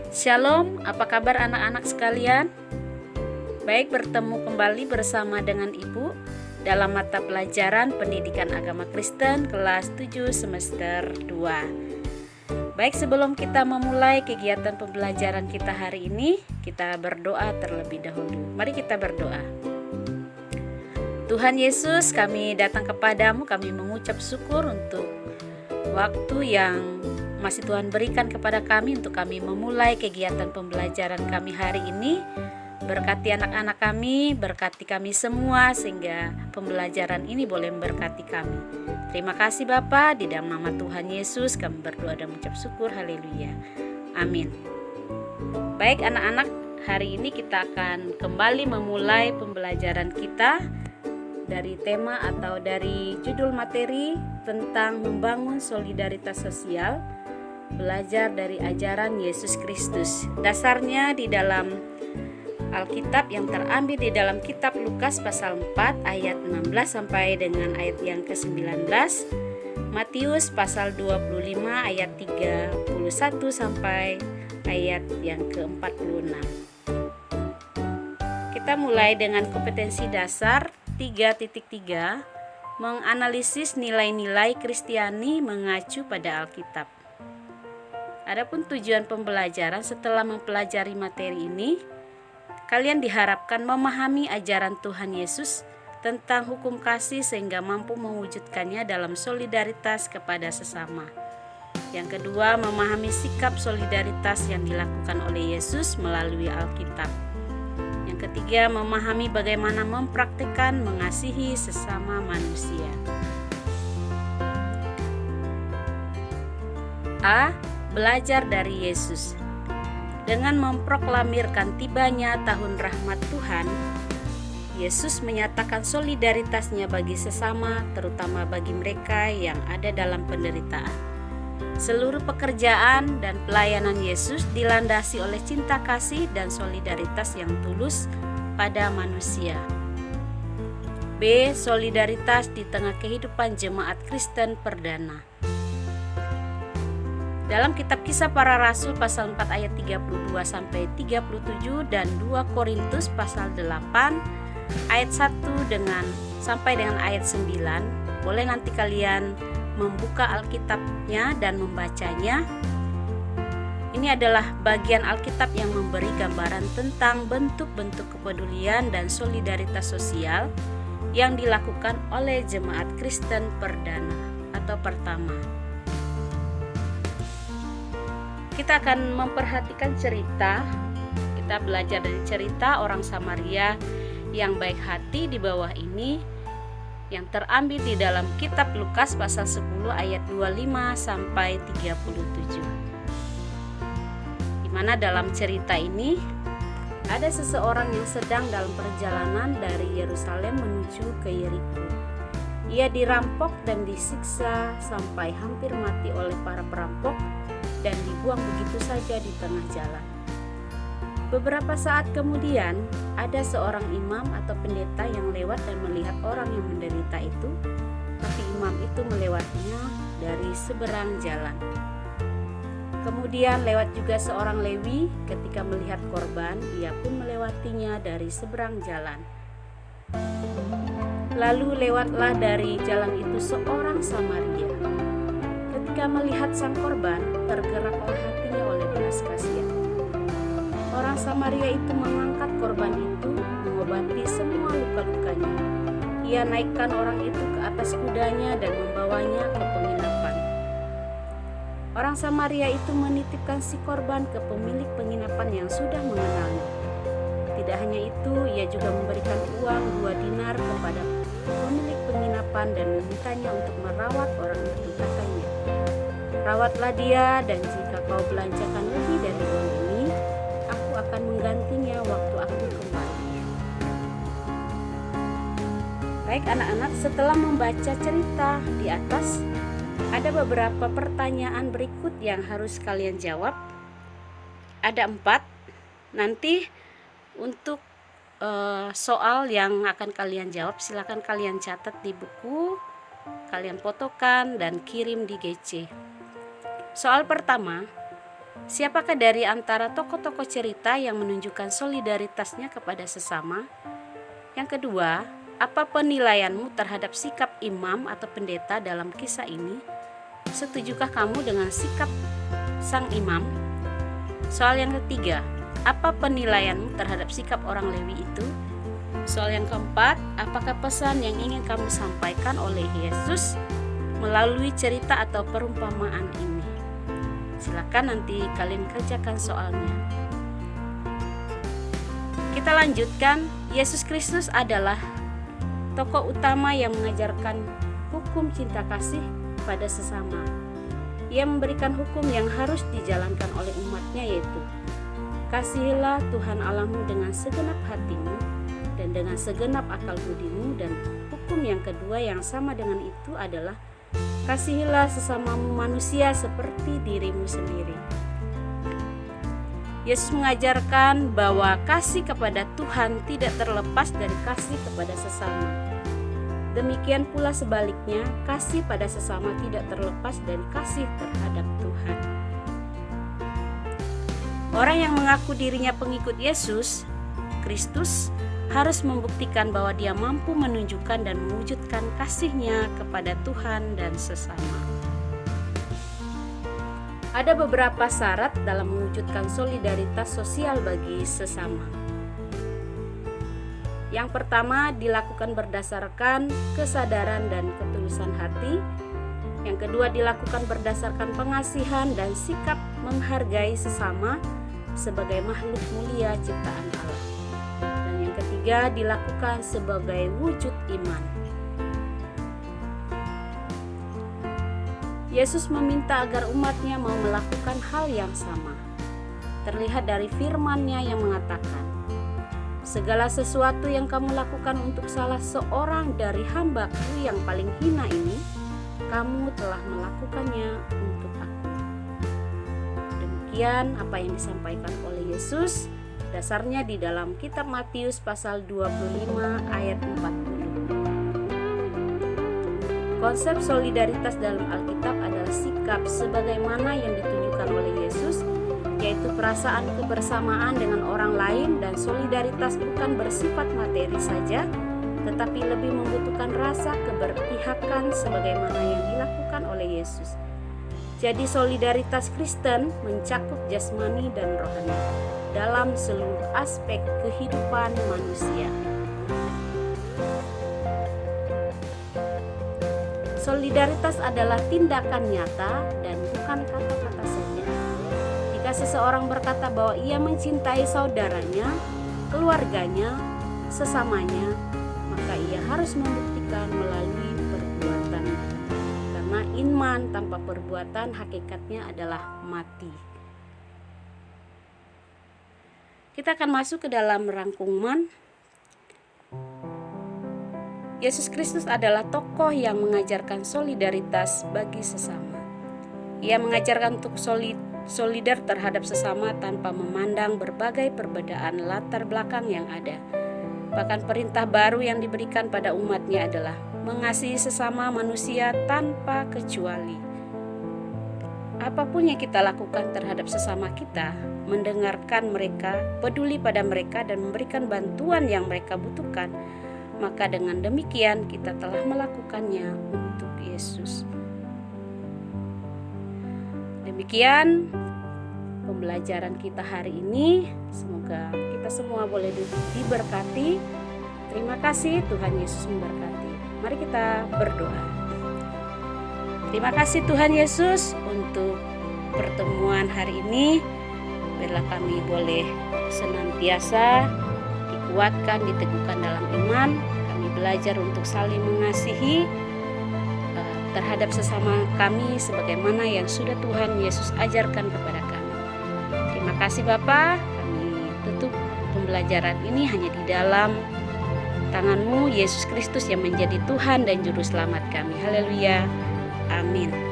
Shalom, apa kabar anak-anak sekalian? Baik bertemu kembali bersama dengan Ibu dalam mata pelajaran Pendidikan Agama Kristen kelas 7 semester 2. Baik, sebelum kita memulai kegiatan pembelajaran kita hari ini, kita berdoa terlebih dahulu. Mari kita berdoa. Tuhan Yesus, kami datang kepadamu, kami mengucap syukur untuk waktu yang masih Tuhan berikan kepada kami untuk kami memulai kegiatan pembelajaran kami hari ini. Berkati anak-anak kami, berkati kami semua sehingga pembelajaran ini boleh memberkati kami. Terima kasih Bapa, di dalam nama Tuhan Yesus kami berdoa dan mengucap syukur. Haleluya. Amin. Baik anak-anak, hari ini kita akan kembali memulai pembelajaran kita dari tema atau dari judul materi tentang membangun solidaritas sosial, belajar dari ajaran Yesus Kristus. Dasarnya di dalam Alkitab yang terambil di dalam kitab Lukas pasal 4 ayat 16 sampai dengan ayat yang ke-19, Matius pasal 25 ayat 31 sampai ayat yang ke-46. Kita mulai dengan kompetensi dasar 3.3, menganalisis nilai-nilai Kristiani mengacu pada Alkitab. Adapun tujuan pembelajaran setelah mempelajari materi ini, kalian diharapkan memahami ajaran Tuhan Yesus tentang hukum kasih sehingga mampu mewujudkannya dalam solidaritas kepada sesama. Yang kedua, memahami sikap solidaritas yang dilakukan oleh Yesus melalui Alkitab. Yang ketiga, memahami bagaimana mempraktikkan mengasihi sesama manusia. A. Belajar dari Yesus. Dengan memproklamirkan tibanya tahun rahmat Tuhan, Yesus menyatakan solidaritasnya bagi sesama, terutama bagi mereka yang ada dalam penderitaan. Seluruh pekerjaan dan pelayanan Yesus dilandasi oleh cinta kasih dan solidaritas yang tulus pada manusia. B. Solidaritas di tengah kehidupan jemaat Kristen perdana. Dalam kitab Kisah Para Rasul pasal 4 ayat 32 sampai 37 dan 2 Korintus pasal 8 ayat 1 sampai dengan ayat 9, boleh nanti kalian membuka Alkitabnya dan membacanya. Ini adalah bagian Alkitab yang memberi gambaran tentang bentuk-bentuk kepedulian dan solidaritas sosial yang dilakukan oleh jemaat Kristen perdana atau pertama. Kita akan memperhatikan cerita. Kita belajar dari cerita orang Samaria yang baik hati di bawah ini, yang terambil di dalam kitab Lukas pasal 10 ayat 25 sampai 37. Di mana dalam cerita ini ada seseorang yang sedang dalam perjalanan dari Yerusalem menuju ke Yeriko. Ia dirampok dan disiksa sampai hampir mati oleh para perampok dan dibuang begitu saja di tengah jalan. Beberapa saat kemudian, ada seorang imam atau pendeta yang lewat dan melihat orang yang menderita itu, tapi imam itu melewatinya dari seberang jalan. Kemudian lewat juga seorang Lewi, ketika melihat korban, ia pun melewatinya dari seberang jalan. Lalu lewatlah dari jalan itu seorang Samaria. Ketika melihat sang korban, tergeraklah hatinya oleh belas kasihan. Orang Samaria itu mengangkat korban itu, mengobati semua luka-lukanya. Ia naikkan orang itu ke atas kudanya dan membawanya ke penginapan. Orang Samaria itu menitipkan si korban ke pemilik penginapan yang sudah mengenalnya. Tidak hanya itu, ia juga memberikan uang 2 dinar kepada pemilik penginapan dan memintanya untuk merawat orang itu. Katanya, "Rawatlah dia, dan jika kau belanjakan lebih dari uang ini, aku akan menggantinya waktu aku kembali." Baik anak-anak, setelah membaca cerita di atas, ada beberapa pertanyaan berikut yang harus kalian jawab. Ada 4. Nanti untuk soal yang akan kalian jawab, silakan kalian catat di buku, kalian fotokan dan kirim di GC. Soal pertama, Siapakah dari antara tokoh-tokoh cerita yang menunjukkan solidaritasnya kepada sesama? Yang kedua, apa penilaianmu terhadap sikap imam atau pendeta dalam kisah ini? Setujukah kamu dengan sikap sang imam? Soal yang ketiga, apa penilaianmu terhadap sikap orang Lewi itu? Soal yang keempat, apakah pesan yang ingin kamu sampaikan oleh Yesus melalui cerita atau perumpamaan ini? Silakan nanti kalian kerjakan soalnya. Kita lanjutkan. Yesus Kristus adalah tokoh utama yang mengajarkan hukum cinta kasih pada sesama. Ia memberikan hukum yang harus dijalankan oleh umatnya, yaitu kasihilah Tuhan Allahmu dengan segenap hatimu dan dengan segenap akal budimu. Dan hukum yang kedua yang sama dengan itu adalah kasihilah sesamamu manusia seperti dirimu sendiri. Yesus mengajarkan bahwa kasih kepada Tuhan tidak terlepas dari kasih kepada sesama. Demikian pula sebaliknya, kasih pada sesama tidak terlepas dari kasih terhadap Tuhan. Orang yang mengaku dirinya pengikut Yesus Kristus harus membuktikan bahwa dia mampu menunjukkan dan mewujudkan kasih-Nya kepada Tuhan dan sesama. Ada beberapa syarat dalam mewujudkan solidaritas sosial bagi sesama. Yang pertama, dilakukan berdasarkan kesadaran dan ketulusan hati. Yang kedua, dilakukan berdasarkan pengasihan dan sikap menghargai sesama sebagai makhluk mulia ciptaan Allah. Dan yang ketiga, dilakukan sebagai wujud iman. Yesus meminta agar umatnya mau melakukan hal yang sama. Terlihat dari firman-Nya yang mengatakan, segala sesuatu yang kamu lakukan untuk salah seorang dari hamba-Ku yang paling hina ini, kamu telah melakukannya untuk Aku. Demikian apa yang disampaikan oleh Yesus, dasarnya di dalam kitab Matius pasal 25 ayat 40. Konsep solidaritas dalam Alkitab adalah sikap sebagaimana yang ditunjukkan oleh Yesus, yaitu perasaan kebersamaan dengan orang lain, dan solidaritas bukan bersifat materi saja, tetapi lebih membutuhkan rasa keberpihakan sebagaimana yang dilakukan oleh Yesus. Jadi solidaritas Kristen mencakup jasmani dan rohani dalam seluruh aspek kehidupan manusia. Solidaritas adalah tindakan nyata dan bukan kata-kata saja. Jika seseorang berkata bahwa ia mencintai saudaranya, keluarganya, sesamanya, maka ia harus membuktikan melalui perbuatan. Karena iman tanpa perbuatan hakikatnya adalah mati. Kita akan masuk ke dalam rangkuman. Yesus Kristus adalah tokoh yang mengajarkan solidaritas bagi sesama. Ia mengajarkan untuk solidar terhadap sesama tanpa memandang berbagai perbedaan latar belakang yang ada. Bahkan perintah baru yang diberikan pada umatnya adalah mengasihi sesama manusia tanpa kecuali. Apapun yang kita lakukan terhadap sesama kita, mendengarkan mereka, peduli pada mereka, dan memberikan bantuan yang mereka butuhkan, maka dengan demikian kita telah melakukannya untuk Yesus. Demikian pembelajaran kita hari ini. Semoga kita semua boleh diberkati. Terima kasih, Tuhan Yesus memberkati. Mari kita berdoa. Terima kasih Tuhan Yesus untuk pertemuan hari ini. Biarlah kami boleh senantiasa dikuatkan, diteguhkan dalam iman. Kami belajar untuk saling mengasihi terhadap sesama kami sebagaimana yang sudah Tuhan Yesus ajarkan kepada kami. Terima kasih Bapa. Kami tutup pembelajaran ini hanya di dalam tangan-Mu, Yesus Kristus yang menjadi Tuhan dan Juru Selamat kami. Haleluya. Amin.